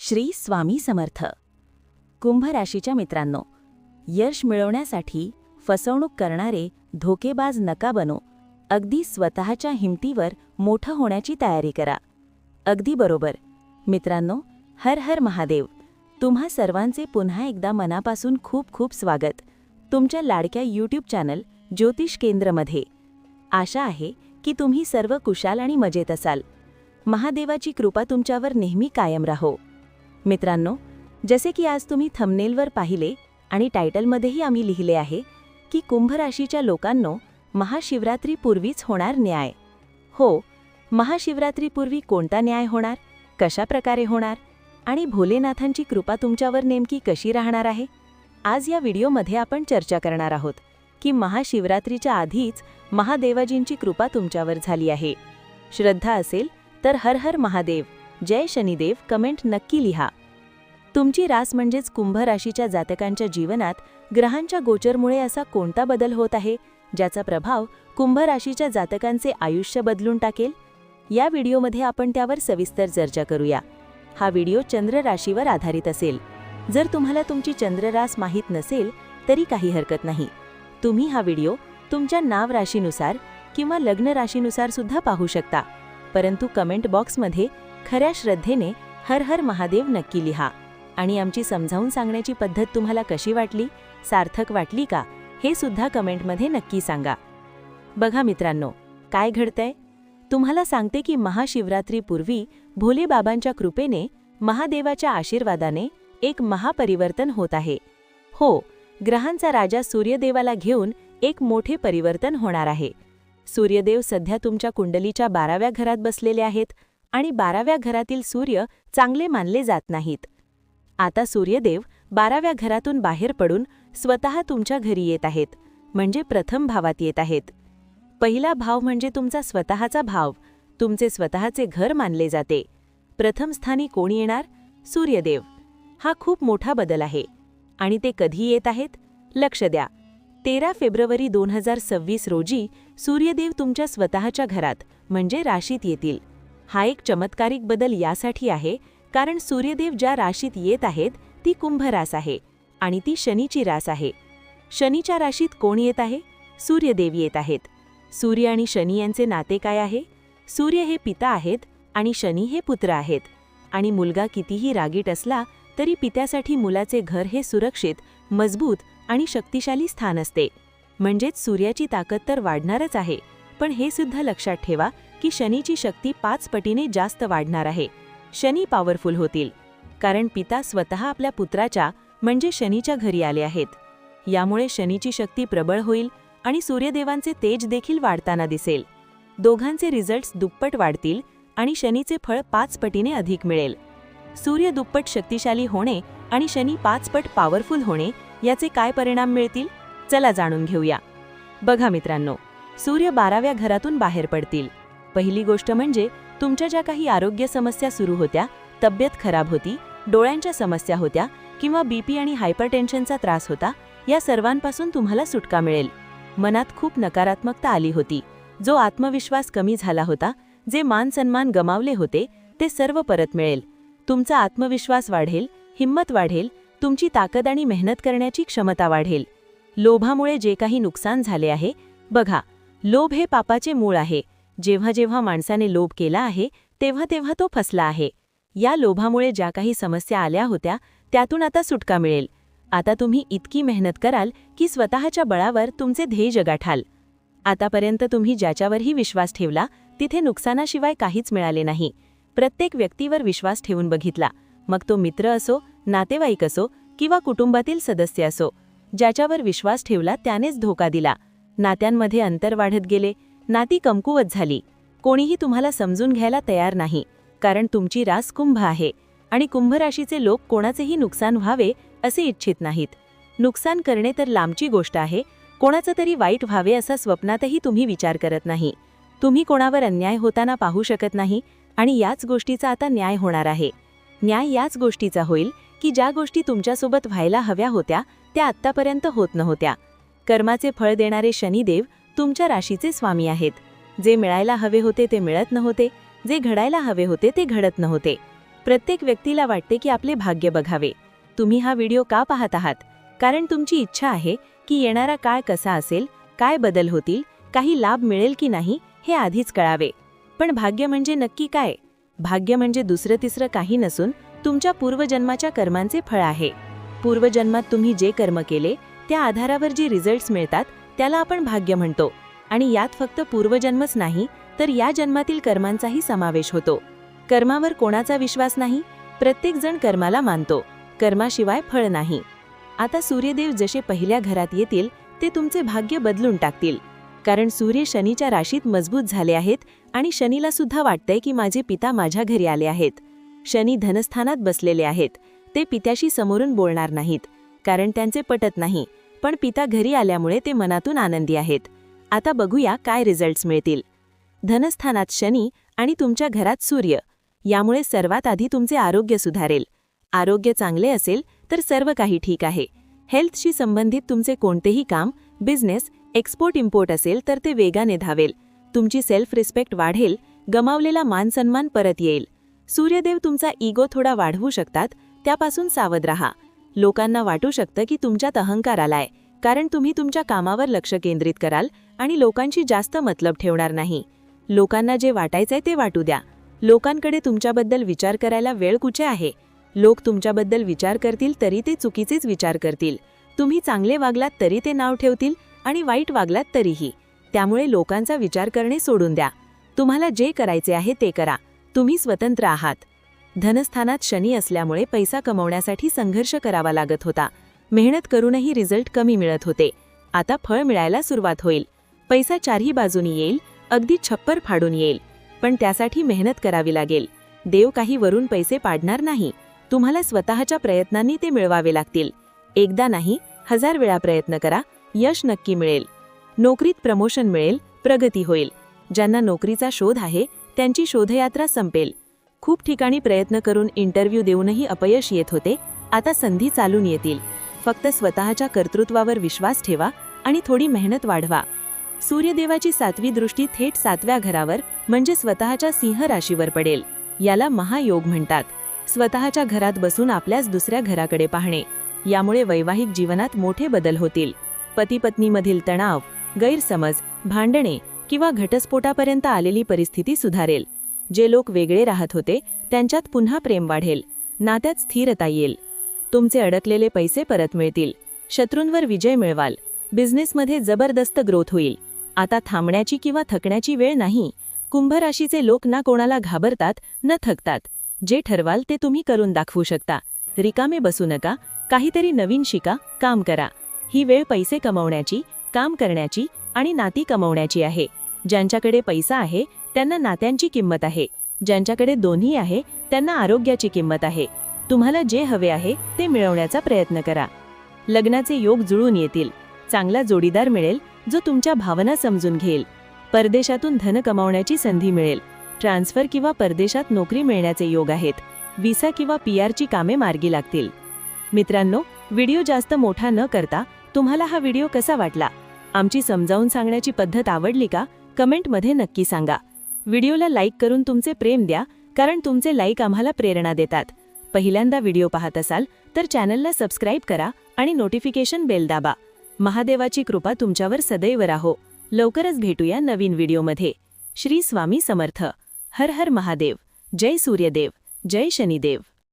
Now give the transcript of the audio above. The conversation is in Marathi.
श्री स्वामी समर्थ. कुंभ राशीच्या मित्रांनो, यश मिळवण्यासाठी फसवणूक करणारे धोकेबाज नका बनू. अगदी स्वतःच्या हिमतीवर मोठं होण्याची तयारी करा. अगदी बरोबर मित्रांनो. हर हर महादेव. तुम्हा सर्वांचे पुन्हा एकदा मनापासून खूप खूप स्वागत तुमच्या लाडक्या यूट्यूब चॅनल ज्योतिष केंद्रमध्ये. आशा आहे की तुम्ही सर्व कुशाल आणि मजेत असाल. महादेवाची कृपा तुमच्यावर नेहमी कायम राहो. मित्रांनो, जसे की आज तुम्ही थंबनेलवर पाहिले आणि टायटलमध्येही आम्ही लिहिले आहे की कुंभ राशीच्या लोकांनो, महाशिवरात्रीपूर्वीच होणार न्याय. हो, महाशिवरात्रीपूर्वी कोणता न्याय होणार, कशा प्रकारे होणार आणि भोलेनाथांची कृपा तुमच्यावर नेमकी कशी राहणार आहे, आज या व्हिडिओमध्ये आपण चर्चा करणार आहोत की महाशिवरात्रीच्या आधीच महादेवाजींची कृपा तुमच्यावर झाली आहे. श्रद्धा असेल तर हर हर महादेव, जय शनिदेव कमेंट नक्की लिहा. तुमची रास म्हणजेच कुंभ राशीच्या जातकांच्या जीवनात ग्रहांच्या गोचरमुळे असा कोणता बदल होत आहे ज्याचा प्रभाव कुंभ राशीच्या जातकांचे आयुष्य बदलून टाकेल. या व्हिडिओमध्ये आपण त्यावर सविस्तर चर्चा करूया. हा व्हिडिओ चंद्र राशीवर आधारित असेल. जर तुम्हाला तुमची चंद्र रास माहीत नसेल तरी काही हरकत नाही. तुम्ही हा व्हिडिओ तुमच्या नाव राशीनुसार किंवा लग्न राशीनुसार सुद्धा पाहू शकता. परंतु कमेंट बॉक्समध्ये खऱ्या श्रद्धेने हर हर महादेव नक्की लिहा. आणि आमची समजावून सांगण्याची पद्धत तुम्हाला कशी वाटली, सार्थक वाटली का, हे सुद्धा कमेंटमध्ये नक्की सांगा. बघा मित्रांनो, काय घडतंय तुम्हाला सांगते की महाशिवरात्रीपूर्वी भोले बाबांच्या कृपेने, महादेवाच्या आशीर्वादाने एक महापरिवर्तन होत आहे. हो, ग्रहांचा राजा सूर्यदेवाला घेऊन एक मोठे परिवर्तन होणार आहे. सूर्यदेव सध्या तुमच्या कुंडलीच्या 12व्या घरात बसलेले आहेत आणि 12व्या घरातील सूर्य चांगले मानले जात नाहीत. आता सूर्यदेव 12व्या घरातून बाहेर पडून स्वतः तुमच्या घरी येत आहेत, म्हणजे प्रथम भावात येत आहेत. पहिला भाव म्हणजे तुमचा स्वतःचा भाव, तुमचे स्वतःचे घर मानले जाते. प्रथम स्थानी कोण येणार? सूर्यदेव. हा खूप मोठा बदल आहे. आणि ते कधी येत आहेत? लक्ष द्या. 13 फेब्रुवारी 2026 रोजी सूर्यदेव तुमच्या स्वतःच्या घरात म्हणजे राशीत येतील. हा एक चमत्कारिक बदल यासाठी आहे कारण सूर्यदेव ज्या राशीत येत आहेत ती कुंभ रास आहे आणि ती शनीची रास आहे. शनीच्या राशीत कोण येत आहे? सूर्यदेव येत आहेत. सूर्य आणि शनी यांचे नाते काय आहे? सूर्य हे पिता आहेत आणि शनी हे पुत्र आहेत. आणि मुलगा कितीही रागीट असला तरी पित्यासाठी मुलाचे घर हे सुरक्षित, मजबूत आणि शक्तिशाली स्थान असते. म्हणजेच सूर्याची ताकद तर वाढणारच आहे, पण हे सुद्धा लक्षात ठेवा की शनीची शक्ती 5 पटीने जास्त वाढणार आहे. शनी पॉवरफुल होतील कारण पिता स्वतः आपल्या पुत्राच्या म्हणजे शनीच्या घरी आले आहेत. यामुळे शनीची शक्ती प्रबळ होईल आणि सूर्यदेवांचे तेज देखील वाढताना दिसेल. दोघांचे रिझल्ट्स दुप्पट वाढतील आणि शनीचे फळ 5 पटीने अधिक मिळेल. सूर्य दुप्पट शक्तिशाली होणे आणि शनी 5 पट पॉवरफुल होणे याचे काय परिणाम मिळतील, चला जाणून घेऊया. बघा मित्रांनो, सूर्य 12व्या घरातून बाहेर पडतील. पहिली गोष्ट म्हणजे तुमच्या ज्या काही आरोग्य समस्या सुरू होत्या, तब्येत खराब होती, डोळ्यांच्या समस्या होत्या किंवा बीपी आणि हायपरटेन्शनचा त्रास होता, या सर्वांपासून तुम्हाला सुटका मिळेल. मनात खूप नकारात्मकता आली होती, जो आत्मविश्वास कमी झाला होता, जे मान सन्मान गमावले होते, ते सर्व परत मिळेल. तुमचा आत्मविश्वास वाढेल, हिंमत वाढेल, तुमची ताकद आणि मेहनत करण्याची क्षमता वाढेल. लोभामुळे जे काही नुकसान झाले आहे, बघा, लोभ हे पापाचे मूळ आहे. जेव्हा जेव्हा माणसाने लोभ केला आहे तेव्हा तेव्हा तो फसला आहे. या लोभामुळे ज्या काही समस्या आल्या होत्या त्यातून आता सुटका मिळेल. आता तुम्ही इतकी मेहनत कराल की स्वतःच्या बळावर तुमचे ध्येय गाठाल. आतापर्यंत तुम्ही ज्याच्यावरही विश्वास ठेवला तिथे नुकसानाशिवाय काहीच मिळाले नाही. प्रत्येक व्यक्तीवर विश्वास ठेवून बघितला, मग तो मित्र असो, नातेवाईक असो किंवा कुटुंबातील सदस्य असो. ज्याच्यावर विश्वास ठेवला त्यानेच धोका दिला. नात्यांमध्ये अंतर वाढत गेले, नाती कमकुवत झाली. कोणीही तुम्हाला समजून घ्यायला तयार नाही कारण तुमची रास कुंभ आहे आणि कुंभ राशीचे लोक कोणाचेही नुकसान व्हावे असे इच्छित नाहीत. नुकसान करणे तर लांबची गोष्ट आहे, कोणाचं तरी वाईट व्हावे असा स्वप्नातही तुम्ही विचार करत नाही. तुम्ही कोणावर अन्याय होताना पाहू शकत नाही आणि याच गोष्टीचा आता न्याय होणार आहे. न्याय याच गोष्टीचा होईल की ज्या गोष्टी तुमच्यासोबत व्हायला हव्या होत्या त्या आत्तापर्यंत होत नव्हत्या. कर्माचे फळ देणारे शनिदेव तुमच्या राशीचे स्वामी आहेत. जे मिळायला हवे होते ते मिळत नव्हते, जे घडायला हवे होते ते घडत नव्हते. प्रत्येक व्यक्तीला वाटते की आपले भाग्य बघावे. तुम्ही हा व्हिडिओ का पाहत आहात? कारण तुमची इच्छा आहे की येणारा काळ कसा असेल, काय बदल होतील, काही लाभ मिळेल की नाही हे आधीच कळावे. पण भाग्य म्हणजे नक्की काय? भाग्य म्हणजे दुसरं तिसरं काही नसून तुमच्या पूर्वजन्माच्या कर्मांचे फळ आहे. पूर्वजन्मात तुम्ही जे कर्म केले त्या आधारावर जे रिझल्ट्स मिळतात त्याला आपण भाग्य म्हणतो. आणि यात फक्त पूर्वजन्मच नाही तर या जन्मातील कर्मांचाही समावेश होतो. कर्मावर कोणाचा विश्वास नाही? प्रत्येक जण कर्माला मानतो, कर्माशिवाय फळ नाही. आता सूर्यदेव जसे पहिल्या घरात येतील ते तुमचे भाग्य बदलून टाकतील. कारण सूर्य शनीच्या राशीत मजबूत झाले आहेत आणि शनीला सुद्धा वाटतंय की माझे पिता माझ्या घरी आले आहेत. शनी धनस्थानात बसलेले आहेत. ते पित्याशी समोरून बोलणार नाहीत कारण त्यांचे पटत नाही, पण पिता घरी आल्यामुळे ते मनातून आनंदी आहेत. आता बघूया काय रिझल्ट्स मिळतील. धनस्थानात शनी आणि तुमच्या घरात सूर्य, यामुळे सर्वात आधी तुमचे आरोग्य सुधारेल. आरोग्य चांगले असेल तर सर्व काही ठीक आहे. हेल्थशी संबंधित तुमचे कोणतेही काम, बिझनेस, एक्सपोर्ट इम्पोर्ट असेल तर ते वेगाने धावेल. तुमची सेल्फ रिस्पेक्ट वाढेल, गमावलेला मानसन्मान परत येईल. सूर्यदेव तुमचा इगो थोडा वाढवू शकतात, त्यापासून सावध राहा. लोकांना वाटू शकतं की तुमच्यात अहंकार आलाय, कारण तुम्ही तुमच्या कामावर लक्ष केंद्रित कराल आणि लोकांशी जास्त मतलब ठेवणार नाही. लोकांना जे वाटायचंय ते वाटू द्या. लोकांकडे तुमच्याबद्दल विचार करायला वेळ कुठे आहे? लोक तुमच्याबद्दल विचार करतील तरी ते चुकीचेच विचार करतील. तुम्ही चांगले वागलात तरी ते नाव ठेवतील आणि वाईट वागलात तरीही. त्यामुळे लोकांचा विचार करणे सोडून द्या. तुम्हाला जे करायचे आहे ते करा. तुम्ही स्वतंत्र आहात. धनस्थानात शनी असल्यामुळे पैसा कमवण्यासाठी संघर्ष करावा लागत होता. मेहनत करूनही रिझल्ट कमी मिळत होते. आता फळ मिळायला सुरुवात होईल. पैसा चारही बाजूनी येईल, अगदी छप्पर फाडून येईल. पण त्यासाठी मेहनत करावी लागेल. देव काही वरून पैसे पाडणार नाही. तुम्हाला स्वतःच्या प्रयत्नांनी ते मिळवावे लागतील. एकदा नाही, 1000 वेळा प्रयत्न करा, यश नक्की मिळेल. नोकरीत प्रमोशन मिळेल, प्रगती होईल. ज्यांना नोकरीचा शोध आहे त्यांची शोधयात्रा संपेल. खूप ठिकाणी प्रयत्न करून इंटरव्ह्यू देऊनही अपयश येत होते, आता संधी चालून येतील. फक्त स्वतःच्या कर्तृत्वावर विश्वास ठेवा आणि थोडी मेहनत वाढवा. सूर्यदेवाची 7वी दृष्टी थेट 7व्या घरावर म्हणजे स्वतःच्या सिंह राशीवर पडेल. याला महायोग म्हणतात. स्वतःच्या घरात बसून आपल्याच दुसऱ्या घराकडे पाहणे, यामुळे वैवाहिक जीवनात मोठे बदल होतील. पती पत्नीमधील तणाव, गैरसमज, भांडणे किंवा घटस्फोटापर्यंत आलेली परिस्थिती सुधारेल. जे लोक वेगळे राहत होते त्यांच्यात पुन्हा प्रेम वाढेल. नात्यात स्थिरता येईल. तुमचे अडकलेले पैसे परत मिळतील. शत्रूंवर विजय मिळवाल. बिझनेसमध्ये जबरदस्त ग्रोथ होईल. आता थांबण्याची किंवा थकण्याची वेळ नाही. कुंभ राशीचे लोक ना कोणाला घाबरतात न थकतात. जे ठरवाल ते तुम्ही करून दाखवू शकता. रिकामे बसू नका. काहीतरी नवीन शिका, काम करा. ही वेळ पैसे कमवण्याची, काम करण्याची आणि नाती कमवण्याची आहे. ज्यांच्याकडे पैसा आहे त्यांना नात्यांची किंमत आहे. ज्यांच्याकडे दोन्ही आहे त्यांना आरोग्याची किंमत आहे. तुम्हाला जे हवे आहे ते मिळवण्याचा प्रयत्न करा. लग्नाचे योग जुळून येतील. चांगला जोडीदार मिळेल जो तुमच्या भावना समजून घेईल. परदेशातून धन कमावण्याची संधी मिळेल. ट्रान्सफर किंवा परदेशात नोकरी मिळण्याचे योग आहेत. व्हिसा किंवा पीआरची कामे मार्गी लागतील. मित्रांनो, व्हिडिओ जास्त मोठा न करता तुम्हाला हा व्हिडिओ कसा वाटला? आमची समजावून सांगण्याची पद्धत आवडली का? कमेंटमध्ये नक्की सांगा. व्हिडिओला लाईक करून तुमचे प्रेम द्या, कारण तुमचे लाईक आम्हाला प्रेरणा देतात. पहिल्यांदा व्हिडिओ पाहत असाल तर चॅनलला सबस्क्राईब करा आणि नोटिफिकेशन बेल दाबा. महादेवाची कृपा तुमच्यावर सदैव राहो. लवकरच भेटूया नवीन व्हिडिओमध्ये. श्री स्वामी समर्थ. हर हर महादेव. जय सूर्यदेव. जय शनिदेव.